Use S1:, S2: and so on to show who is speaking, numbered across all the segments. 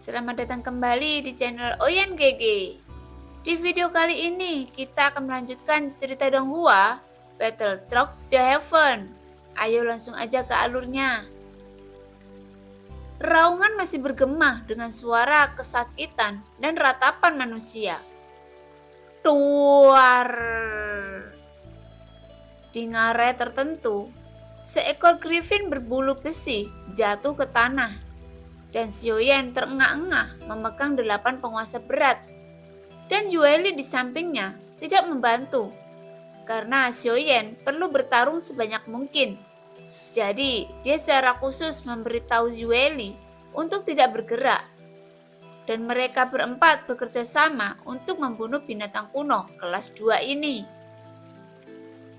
S1: Selamat datang kembali di channel Oyen GG. Di video kali ini kita akan melanjutkan cerita Donghua, Battle Truck the Heaven. Ayo langsung aja ke alurnya. Raungan masih bergema dengan suara kesakitan dan ratapan manusia. Tuar. Di ngarai tertentu, seekor griffin berbulu besi jatuh ke tanah. Dan Xiaoyan terengah-engah memegang 8 penguasa berat. Dan Yueli di sampingnya tidak membantu, karena Xiaoyan perlu bertarung sebanyak mungkin. Jadi, dia secara khusus memberitahu Yueli untuk tidak bergerak. Dan mereka berempat bekerja sama untuk membunuh binatang kuno kelas 2 ini.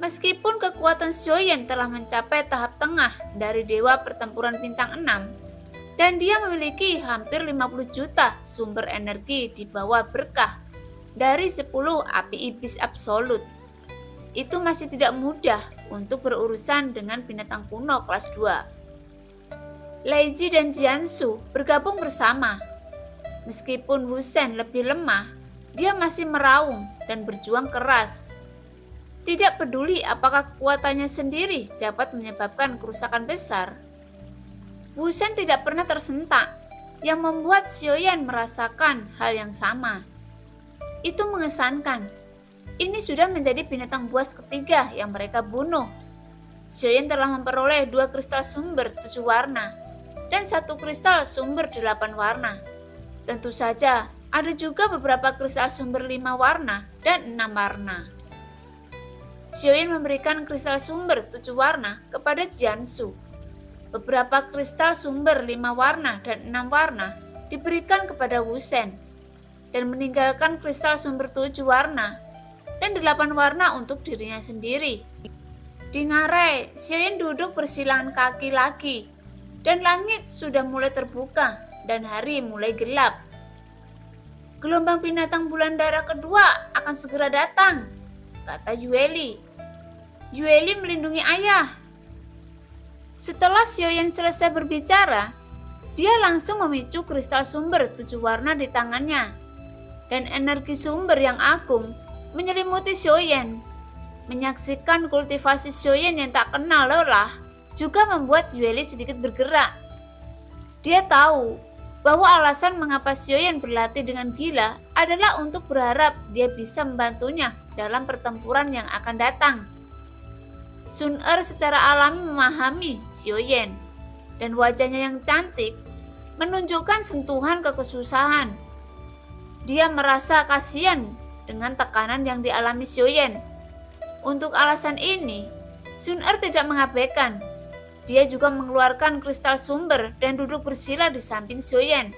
S1: Meskipun kekuatan Xiaoyan telah mencapai tahap tengah dari Dewa Pertempuran Bintang 6, dan dia memiliki hampir 50 juta sumber energi di bawah berkah dari 10 api iblis absolut. Itu masih tidak mudah untuk berurusan dengan binatang kuno kelas 2. Leiji dan Jiansu bergabung bersama. Meskipun Wu Shen lebih lemah, dia masih meraung dan berjuang keras. Tidak peduli apakah kekuatannya sendiri dapat menyebabkan kerusakan besar. Wu Shen tidak pernah tersentak, yang membuat Xiaoyan merasakan hal yang sama. Itu mengesankan. Ini sudah menjadi binatang buas ketiga yang mereka bunuh. Xiaoyan telah memperoleh 2 kristal sumber 7 warna dan 1 kristal sumber 8 warna. Tentu saja, ada juga beberapa kristal sumber 5 warna dan 6 warna. Xiaoyan memberikan kristal sumber 7 warna kepada Jiansu. Beberapa kristal sumber 5 warna dan 6 warna diberikan kepada Wu Shen dan meninggalkan kristal sumber 7 warna dan 8 warna untuk dirinya sendiri. Di ngarai, Xiaoyan duduk bersilangan kaki lagi dan langit sudah mulai terbuka dan hari mulai gelap. Gelombang binatang bulan darah kedua akan segera datang, kata Yueli. Yueli melindungi ayah. Setelah Xiaoyan selesai berbicara, dia langsung memicu kristal sumber 7 warna di tangannya. Dan energi sumber yang agung menyelimuti Xiaoyan. Menyaksikan kultivasi Xiaoyan yang tak kenal lelah juga membuat Yueli sedikit bergerak. Dia tahu bahwa alasan mengapa Xiaoyan berlatih dengan gila adalah untuk berharap dia bisa membantunya dalam pertempuran yang akan datang. Sun Er secara alami memahami Xiaoyan, dan wajahnya yang cantik menunjukkan sentuhan kekesusahan. Dia merasa kasihan dengan tekanan yang dialami Xiaoyan. Untuk alasan ini, Sun Er tidak mengabaikan. Dia juga mengeluarkan kristal sumber dan duduk bersila di samping Xiaoyan.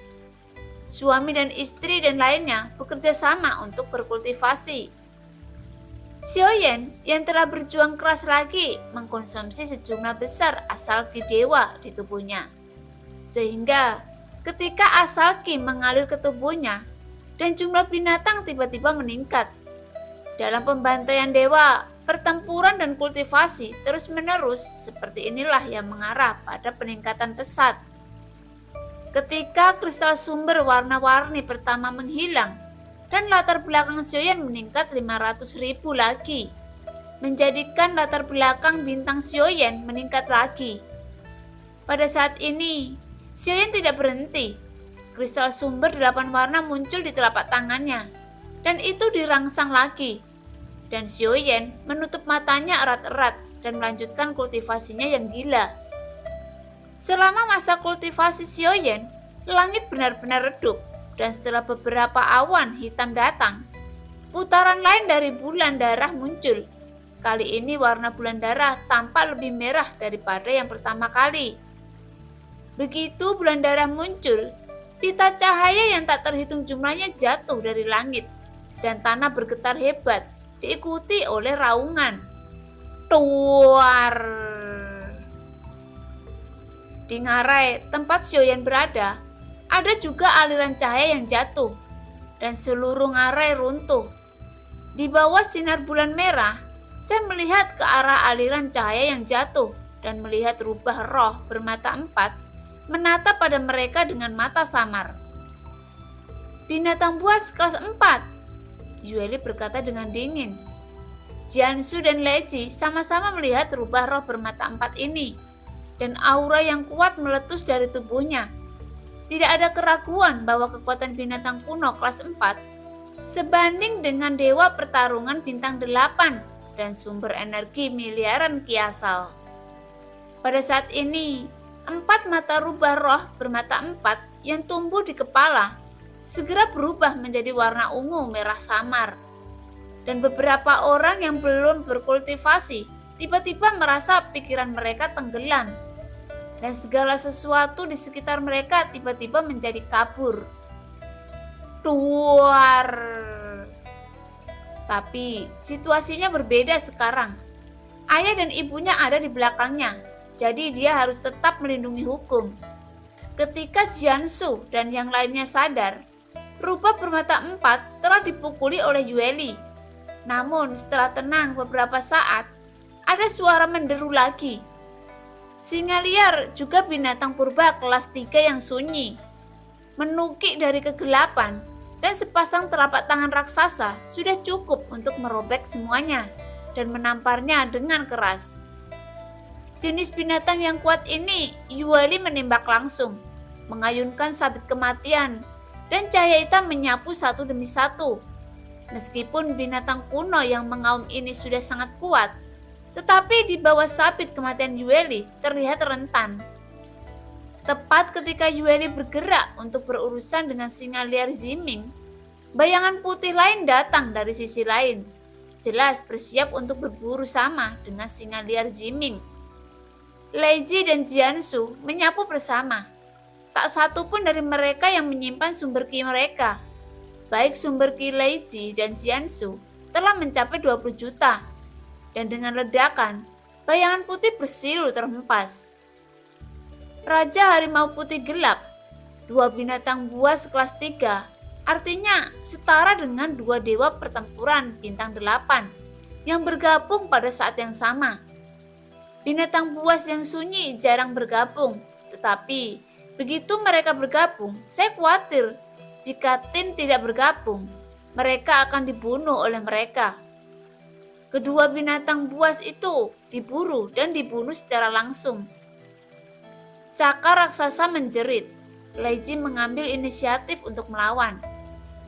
S1: Suami dan istri dan lainnya bekerja sama untuk berkultivasi. Xiaoyan yang telah berjuang keras lagi mengkonsumsi sejumlah besar asal ki dewa di tubuhnya. Sehingga ketika asal ki mengalir ke tubuhnya dan jumlah binatang tiba-tiba meningkat. Dalam pembantaian dewa, pertempuran dan kultivasi terus-menerus seperti inilah yang mengarah pada peningkatan pesat. Ketika kristal sumber warna-warni pertama menghilang, dan latar belakang Xiaoyan meningkat 500.000 lagi, menjadikan latar belakang bintang Xiaoyan meningkat lagi. Pada saat ini, Xiaoyan tidak berhenti. Kristal sumber 8 warna muncul di telapak tangannya, dan itu dirangsang lagi. Dan Xiaoyan menutup matanya erat-erat dan melanjutkan kultivasinya yang gila. Selama masa kultivasi Xiaoyan, langit benar-benar redup. Dan setelah beberapa awan hitam datang, putaran lain dari bulan darah muncul. Kali ini warna bulan darah tampak lebih merah daripada yang pertama kali. Begitu bulan darah muncul, pita cahaya yang tak terhitung jumlahnya jatuh dari langit, dan tanah bergetar hebat, diikuti oleh raungan. Tuar! Di ngarai tempat Xiaoyan berada, ada juga aliran cahaya yang jatuh, dan seluruh ngarai runtuh. Di bawah sinar bulan merah, saya melihat ke arah aliran cahaya yang jatuh dan melihat rubah roh bermata 4 menatap pada mereka dengan mata samar. Binatang buas kelas 4, Yueli berkata dengan dingin. Jiansu dan Leji sama-sama melihat rubah roh bermata 4 ini, dan aura yang kuat meletus dari tubuhnya. Tidak ada keraguan bahwa kekuatan binatang kuno kelas 4 sebanding dengan dewa pertarungan bintang 8 dan sumber energi miliaran kiasal. Pada saat ini, 4 mata rubah roh bermata 4 yang tumbuh di kepala segera berubah menjadi warna ungu merah samar. Dan beberapa orang yang belum berkultivasi tiba-tiba merasa pikiran mereka tenggelam. Dan segala sesuatu di sekitar mereka tiba-tiba menjadi kabur. Duar. Tapi situasinya berbeda sekarang. Ayah dan ibunya ada di belakangnya, jadi dia harus tetap melindungi hukum. Ketika Jiansu dan yang lainnya sadar, rubah bermata 4 telah dipukuli oleh Yueli. Namun setelah tenang beberapa saat, ada suara menderu lagi. Singa liar juga binatang purba kelas 3 yang sunyi, menukik dari kegelapan, dan sepasang telapak tangan raksasa sudah cukup untuk merobek semuanya dan menamparnya dengan keras. Jenis binatang yang kuat ini Yueli menembak langsung, mengayunkan sabit kematian, dan cahaya hitam menyapu satu demi satu. Meskipun binatang kuno yang mengaum ini sudah sangat kuat, tetapi di bawah sabit kematian Yueli terlihat rentan. Tepat ketika Yueli bergerak untuk berurusan dengan singa liar Ziming, bayangan putih lain datang dari sisi lain, jelas bersiap untuk berburu sama dengan singa liar Ziming. Leiji dan Jiansu menyapu bersama. Tak satu pun dari mereka yang menyimpan sumber ki mereka. Baik sumber ki Leiji dan Jiansu telah mencapai 20 juta. Dan dengan ledakan, bayangan putih bersilu terhempas. Raja Harimau Putih Gelap, 2 binatang buas kelas 3, artinya setara dengan 2 dewa pertempuran bintang 8 yang bergabung pada saat yang sama. Binatang buas yang sunyi jarang bergabung, tetapi begitu mereka bergabung, saya khawatir jika tim tidak bergabung, mereka akan dibunuh oleh mereka. Kedua binatang buas itu diburu dan dibunuh secara langsung. Cakar raksasa menjerit. Leiji mengambil inisiatif untuk melawan.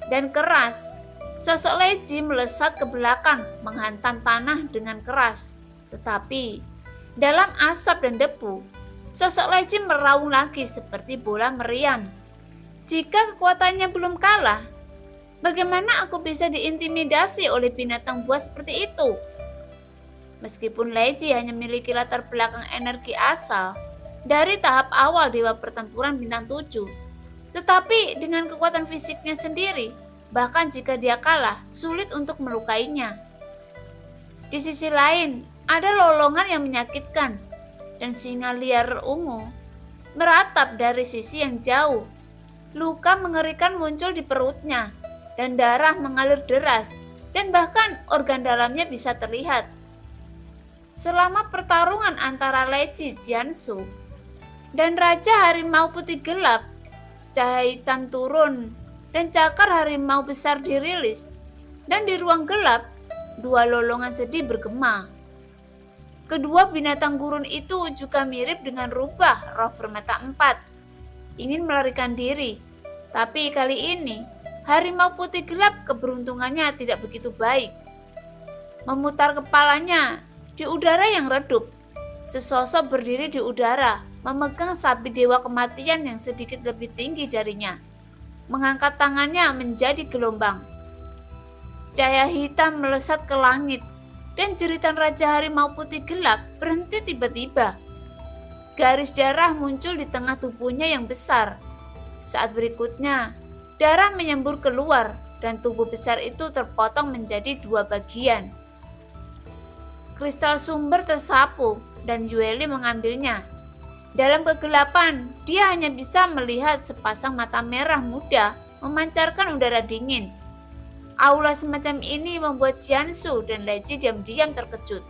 S1: Dan keras, sosok Leiji melesat ke belakang menghantam tanah dengan keras. Tetapi dalam asap dan debu, sosok Leiji meraung lagi seperti bola meriam. Jika kekuatannya belum kalah, bagaimana aku bisa diintimidasi oleh binatang buas seperti itu? Meskipun Leiji hanya memiliki latar belakang energi asal dari tahap awal Dewa Pertempuran Bintang 7, tetapi dengan kekuatan fisiknya sendiri, bahkan jika dia kalah, sulit untuk melukainya. Di sisi lain, ada lolongan yang menyakitkan, dan singa liar ungu meratap dari sisi yang jauh. Luka mengerikan muncul di perutnya, dan darah mengalir deras, dan bahkan organ dalamnya bisa terlihat. Selama pertarungan antara Leiji Jiansu dan Raja Harimau Putih Gelap, cahaya hitam turun dan cakar harimau besar dirilis, dan di ruang gelap, 2 lolongan sedih bergema. Kedua binatang gurun itu juga mirip dengan rubah roh bermata 4, ingin melarikan diri, tapi kali ini Harimau Putih Gelap keberuntungannya tidak begitu baik. Memutar kepalanya di udara yang redup, sesosok berdiri di udara, memegang sabit dewa kematian yang sedikit lebih tinggi darinya, mengangkat tangannya menjadi gelombang. Cahaya hitam melesat ke langit, dan jeritan Raja Harimau Putih Gelap berhenti tiba-tiba. Garis darah muncul di tengah tubuhnya yang besar. Saat berikutnya, darah menyembur keluar, dan tubuh besar itu terpotong menjadi 2 bagian. Kristal sumber tersapu, dan Yueli mengambilnya. Dalam kegelapan, dia hanya bisa melihat sepasang mata merah muda memancarkan udara dingin. Aula semacam ini membuat Jiansu dan Leiji diam-diam terkejut.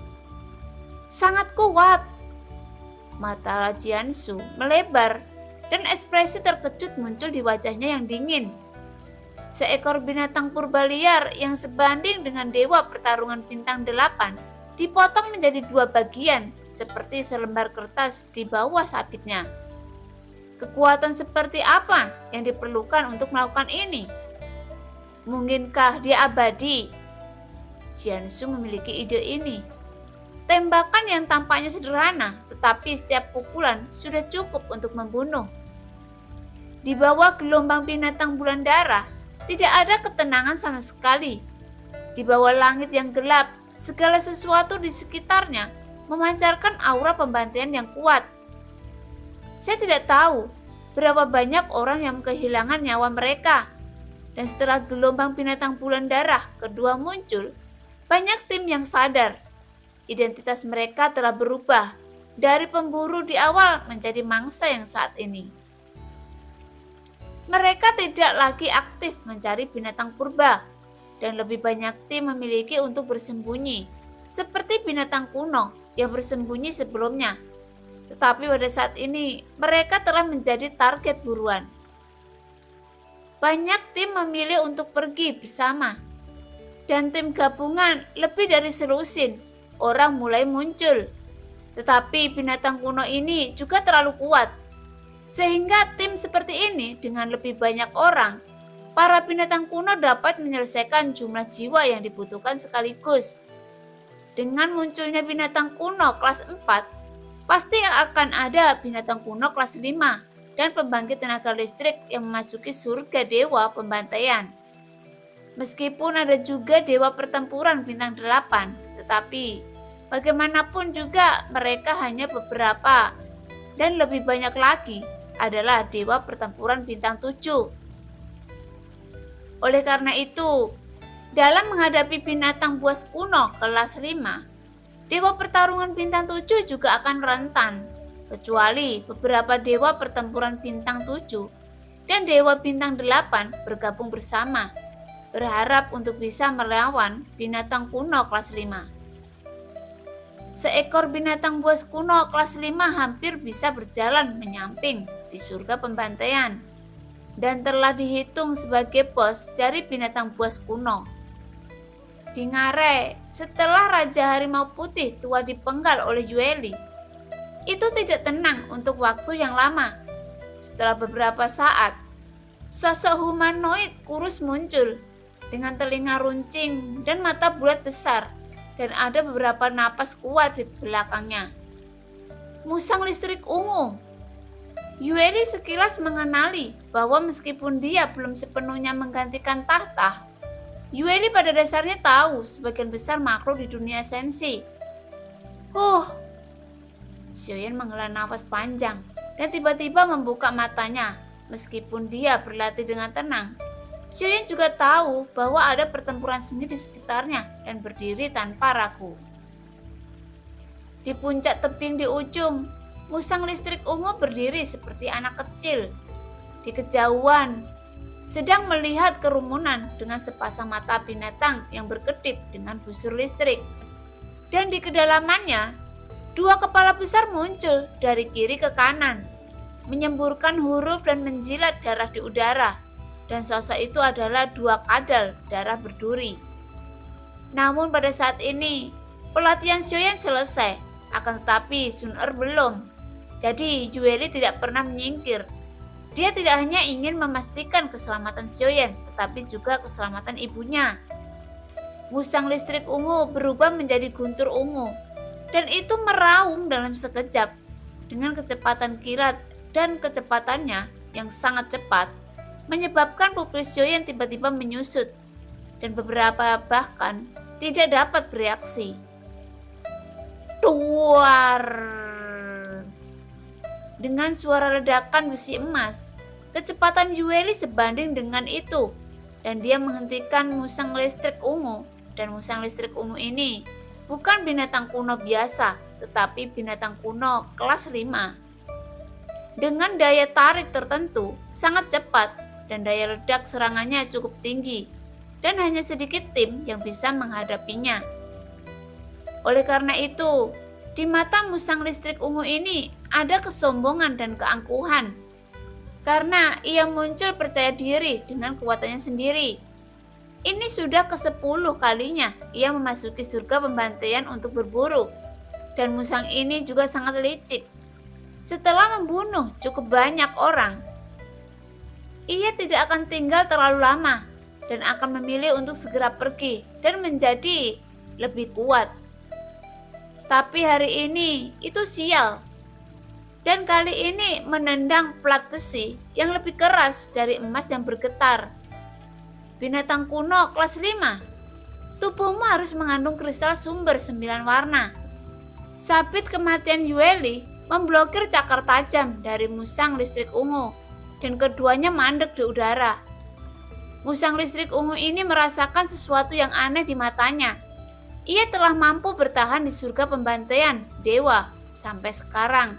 S1: Sangat kuat. Mata Jiansu melebar dan ekspresi terkejut muncul di wajahnya yang dingin. Seekor binatang purba liar yang sebanding dengan dewa pertarungan bintang 8 dipotong menjadi 2 bagian seperti selembar kertas di bawah sabitnya. Kekuatan seperti apa yang diperlukan untuk melakukan ini? Mungkinkah dia abadi? Jiansu memiliki ide ini. Tembakan yang tampaknya sederhana, tetapi setiap pukulan sudah cukup untuk membunuh. Di bawah gelombang binatang bulan darah, tidak ada ketenangan sama sekali. Di bawah langit yang gelap, segala sesuatu di sekitarnya memancarkan aura pembantaian yang kuat. Saya tidak tahu berapa banyak orang yang kehilangan nyawa mereka. Dan setelah gelombang binatang bulan darah kedua muncul, banyak tim yang sadar. Identitas mereka telah berubah dari pemburu di awal menjadi mangsa yang saat ini. Mereka tidak lagi aktif mencari binatang purba, dan lebih banyak tim memiliki untuk bersembunyi, seperti binatang kuno yang bersembunyi sebelumnya. Tetapi pada saat ini, mereka telah menjadi target buruan. Banyak tim memilih untuk pergi bersama, dan tim gabungan lebih dari selusin orang mulai muncul. Tetapi binatang kuno ini juga terlalu kuat, sehingga tim seperti ini dengan lebih banyak orang, para binatang kuno dapat menyelesaikan jumlah jiwa yang dibutuhkan sekaligus. Dengan munculnya binatang kuno kelas 4, pasti akan ada binatang kuno kelas 5 dan pembangkit tenaga listrik yang memasuki surga dewa pembantaian. Meskipun ada juga dewa pertempuran bintang 8, tetapi bagaimanapun juga mereka hanya beberapa, dan lebih banyak lagi adalah dewa pertempuran bintang 7. Oleh karena itu, dalam menghadapi binatang buas kuno kelas 5, dewa pertarungan bintang 7 juga akan rentan, kecuali beberapa dewa pertempuran bintang 7 dan dewa bintang 8 bergabung bersama, berharap untuk bisa melawan binatang kuno kelas 5. Seekor binatang buas kuno kelas 5 hampir bisa berjalan menyamping di surga pembantaian, dan telah dihitung sebagai bos dari binatang buas kuno. Di Ngare, setelah Raja Harimau Putih tua dipenggal oleh Yueli, itu tidak tenang untuk waktu yang lama. Setelah beberapa saat, sosok humanoid kurus muncul dengan telinga runcing dan mata bulat besar, dan ada beberapa napas kuat di belakangnya. Musang listrik ungu. Yueli sekilas mengenali bahwa meskipun dia belum sepenuhnya menggantikan tahta, Yueli pada dasarnya tahu sebagian besar makhluk di dunia sensi. Xiaoyan menghela nafas panjang dan tiba-tiba membuka matanya. Meskipun dia berlatih dengan tenang, Xiaoyan juga tahu bahwa ada pertempuran sengit di sekitarnya dan berdiri tanpa ragu. Di puncak tebing di ujung, musang listrik ungu berdiri seperti anak kecil. Di kejauhan, sedang melihat kerumunan dengan sepasang mata binatang yang berkedip dengan busur listrik. Dan di kedalamannya, 2 kepala besar muncul dari kiri ke kanan, menyemburkan huruf dan menjilat darah di udara, dan sosok itu adalah 2 kadal darah berduri. Namun pada saat ini, pelatihan Xiaoyan selesai, akan tetapi Sun Er belum. Jadi Yueli tidak pernah menyingkir. Dia tidak hanya ingin memastikan keselamatan Xiaoyan, tetapi juga keselamatan ibunya. Musang listrik ungu berubah menjadi guntur ungu, dan itu meraung dalam sekejap dengan kecepatan kilat, dan kecepatannya yang sangat cepat menyebabkan pupil Xiaoyan tiba-tiba menyusut, dan beberapa bahkan tidak dapat bereaksi. Duar! Dengan suara ledakan besi emas, kecepatan Yueli sebanding dengan itu, dan dia menghentikan musang listrik ungu, dan musang listrik ungu ini bukan binatang kuno biasa, tetapi binatang kuno kelas 5. Dengan daya tarik tertentu sangat cepat dan daya ledak serangannya cukup tinggi, dan hanya sedikit tim yang bisa menghadapinya. Oleh karena itu, di mata musang listrik ungu ini ada kesombongan dan keangkuhan. karena ia muncul percaya diri dengan kekuatannya sendiri. Ini sudah ke-10 kalinya ia memasuki surga pembantaian untuk berburu, dan musang ini juga sangat licik. Setelah membunuh cukup banyak orang, ia tidak akan tinggal terlalu lama dan akan memilih untuk segera pergi dan menjadi lebih kuat. Tapi hari ini itu sial, dan kali ini menendang plat besi yang lebih keras dari emas yang bergetar. Binatang kuno kelas 5, tubuhmu harus mengandung kristal sumber 9 warna. Sabit kematian Yueli memblokir cakar tajam dari musang listrik ungu, dan keduanya mandek di udara. Musang listrik ungu ini merasakan sesuatu yang aneh di matanya. Ia telah mampu bertahan di surga pembantaian dewa sampai sekarang.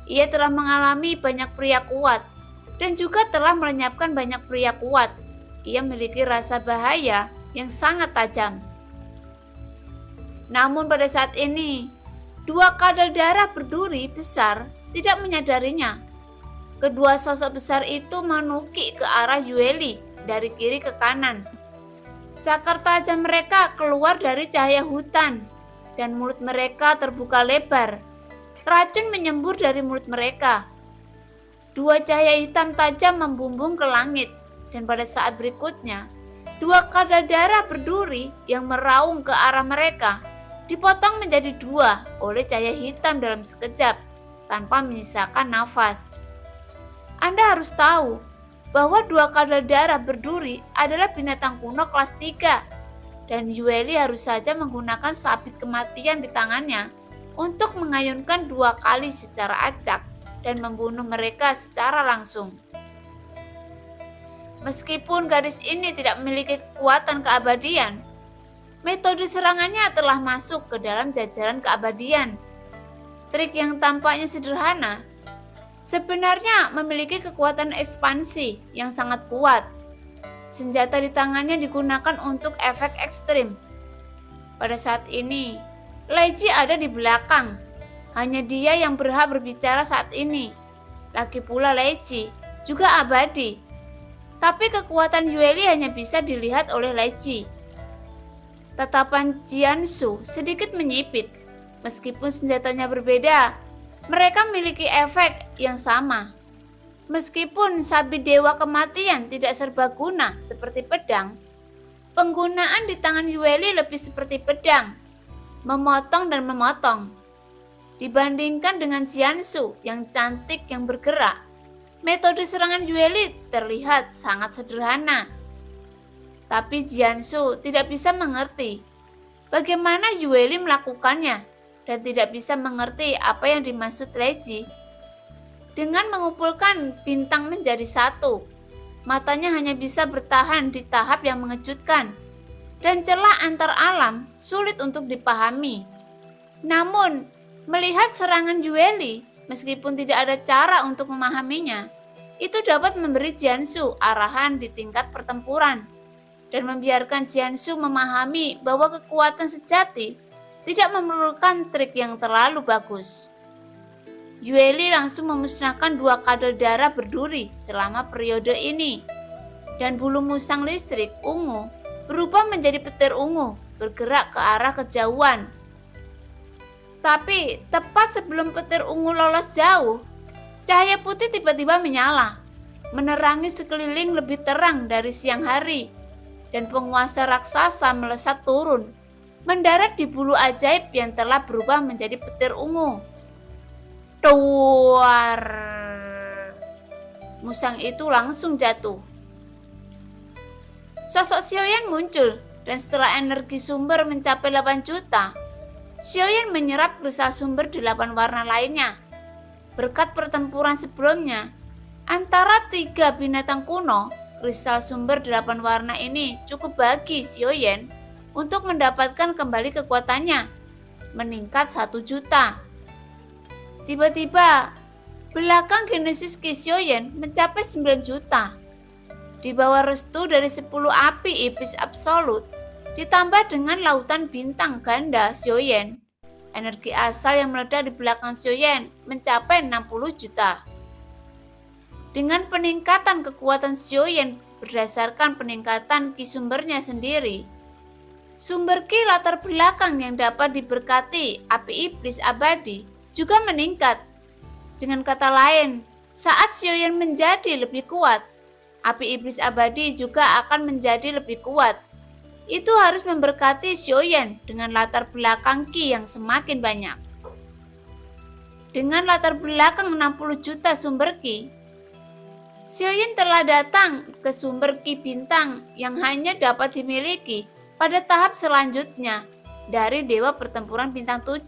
S1: Ia telah mengalami banyak pria kuat dan juga telah melenyapkan banyak pria kuat. Ia memiliki rasa bahaya yang sangat tajam. Namun pada saat ini, 2 kadal darah berduri besar tidak menyadarinya. Kedua sosok besar itu menukik ke arah Yueli dari kiri ke kanan. Cakar tajam mereka keluar dari cahaya hutan, dan mulut mereka terbuka lebar. Racun menyembur dari mulut mereka. 2 cahaya hitam tajam membumbung ke langit, dan pada saat berikutnya, 2 kadal darah berduri yang meraung ke arah mereka dipotong menjadi 2 oleh cahaya hitam dalam sekejap, tanpa menyisakan nafas. Anda harus tahu bahwa 2 kadal darah berduri adalah binatang kuno kelas 3, dan Yueli harus saja menggunakan sabit kematian di tangannya untuk mengayunkan 2 kali secara acak dan membunuh mereka secara langsung. Meskipun gadis ini tidak memiliki kekuatan keabadian, metode serangannya telah masuk ke dalam jajaran keabadian. Trik yang tampaknya sederhana sebenarnya memiliki kekuatan ekspansi yang sangat kuat. Senjata di tangannya digunakan untuk efek ekstrim. Pada saat ini, Leiji ada di belakang. Hanya dia yang berhak berbicara saat ini. Lagi pula Leiji juga abadi. Tapi kekuatan Yueli hanya bisa dilihat oleh Leiji. Tatapan Jianshu sedikit menyipit. Meskipun senjatanya berbeda, mereka memiliki efek yang sama. Meskipun sabit dewa kematian tidak serbaguna seperti pedang, penggunaan di tangan Yueli lebih seperti pedang, memotong dan memotong. Dibandingkan dengan Jianshu yang cantik yang bergerak, metode serangan Yueli terlihat sangat sederhana. Tapi Jianshu tidak bisa mengerti bagaimana Yueli melakukannya, dan tidak bisa mengerti apa yang dimaksud Leiji. Dengan mengumpulkan bintang menjadi 1, matanya hanya bisa bertahan di tahap yang mengejutkan, dan celah antar alam sulit untuk dipahami. Namun, melihat serangan Yueli, meskipun tidak ada cara untuk memahaminya, itu dapat memberi Jianshu arahan di tingkat pertempuran, dan membiarkan Jianshu memahami bahwa kekuatan sejati tidak memerlukan trik yang terlalu bagus. Yueli langsung memusnahkan 2 kadal darah berduri selama periode ini, dan bulu musang listrik ungu berubah menjadi petir ungu bergerak ke arah kejauhan. Tapi tepat sebelum petir ungu lolos jauh, cahaya putih tiba-tiba menyala, menerangi sekeliling lebih terang dari siang hari, dan penguasa raksasa melesat turun, mendarat di bulu ajaib yang telah berubah menjadi petir ungu. Duar! Musang itu langsung jatuh. Sosok Xiaoyan muncul, dan setelah energi sumber mencapai 8 juta, Xiaoyan menyerap kristal sumber 8 warna lainnya. Berkat pertempuran sebelumnya, antara 3 binatang kuno, kristal sumber 8 warna ini cukup bagi Xiaoyan untuk mendapatkan kembali kekuatannya, meningkat 1 juta. Tiba-tiba, belakang Genesis Ki Xiaoyan mencapai 9 juta. Di bawah restu dari 10 api iblis absolut, ditambah dengan lautan bintang ganda Xiaoyan, energi asal yang meledak di belakang Xiaoyan mencapai 60 juta. Dengan peningkatan kekuatan Xiaoyan berdasarkan peningkatan ki sumbernya sendiri, sumber ki latar belakang yang dapat diberkati api iblis abadi juga meningkat. Dengan kata lain, saat Xiaoyan menjadi lebih kuat, api iblis abadi juga akan menjadi lebih kuat. Itu harus memberkati Xiaoyan dengan latar belakang ki yang semakin banyak. Dengan latar belakang 60 juta sumber ki, Xiaoyan telah datang ke sumber ki bintang yang hanya dapat dimiliki pada tahap selanjutnya dari Dewa Pertempuran Bintang 7.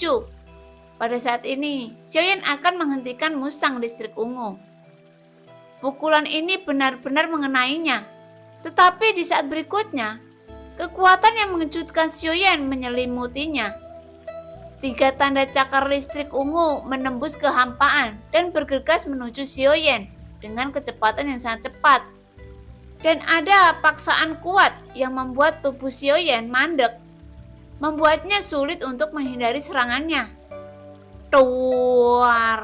S1: Pada saat ini, Xiaoyan akan menghentikan musang listrik ungu. Pukulan ini benar-benar mengenainya, tetapi di saat berikutnya, kekuatan yang mengejutkan Xiaoyan menyelimutinya. 3 tanda cakar listrik ungu menembus kehampaan dan bergegas menuju Xiaoyan dengan kecepatan yang sangat cepat. Dan ada paksaan kuat yang membuat tubuh Xiaoyan mandek, membuatnya sulit untuk menghindari serangannya. Tuar!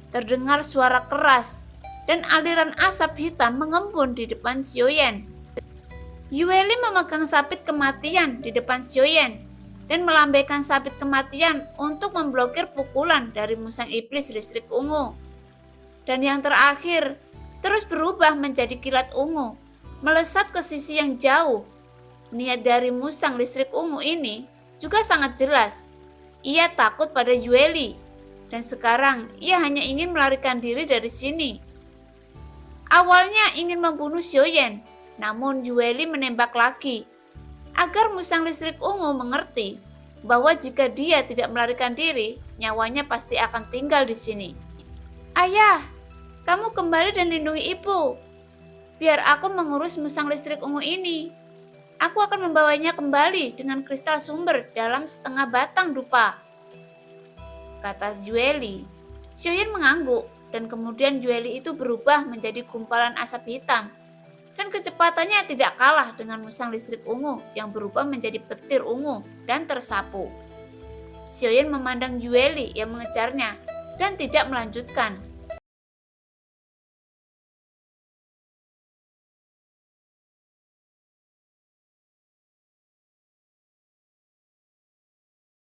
S1: Terdengar suara keras dan aliran asap hitam mengembun di depan Xiaoyan. Yueli memegang sabit kematian di depan Xiaoyan dan melambaikan sabit kematian untuk memblokir pukulan dari musang iblis listrik ungu. Dan yang terakhir, terus berubah menjadi kilat ungu, melesat ke sisi yang jauh. Niat dari musang listrik ungu ini juga sangat jelas. Ia takut pada Yueli, dan sekarang ia hanya ingin melarikan diri dari sini. Awalnya ingin membunuh Xiaoyan, namun Yueli menembak lagi, agar musang listrik ungu mengerti bahwa jika dia tidak melarikan diri, nyawanya pasti akan tinggal di sini. Ayah! Kamu kembali dan lindungi ibu. Biar aku mengurus musang listrik ungu ini. Aku akan membawanya kembali dengan kristal sumber dalam setengah batang dupa, kata Yueli. Xiaoyan mengangguk dan kemudian Yueli itu berubah menjadi gumpalan asap hitam. Dan kecepatannya tidak kalah dengan musang listrik ungu yang berubah menjadi petir ungu dan tersapu. Xiaoyan memandang Yueli yang mengejarnya dan tidak melanjutkan.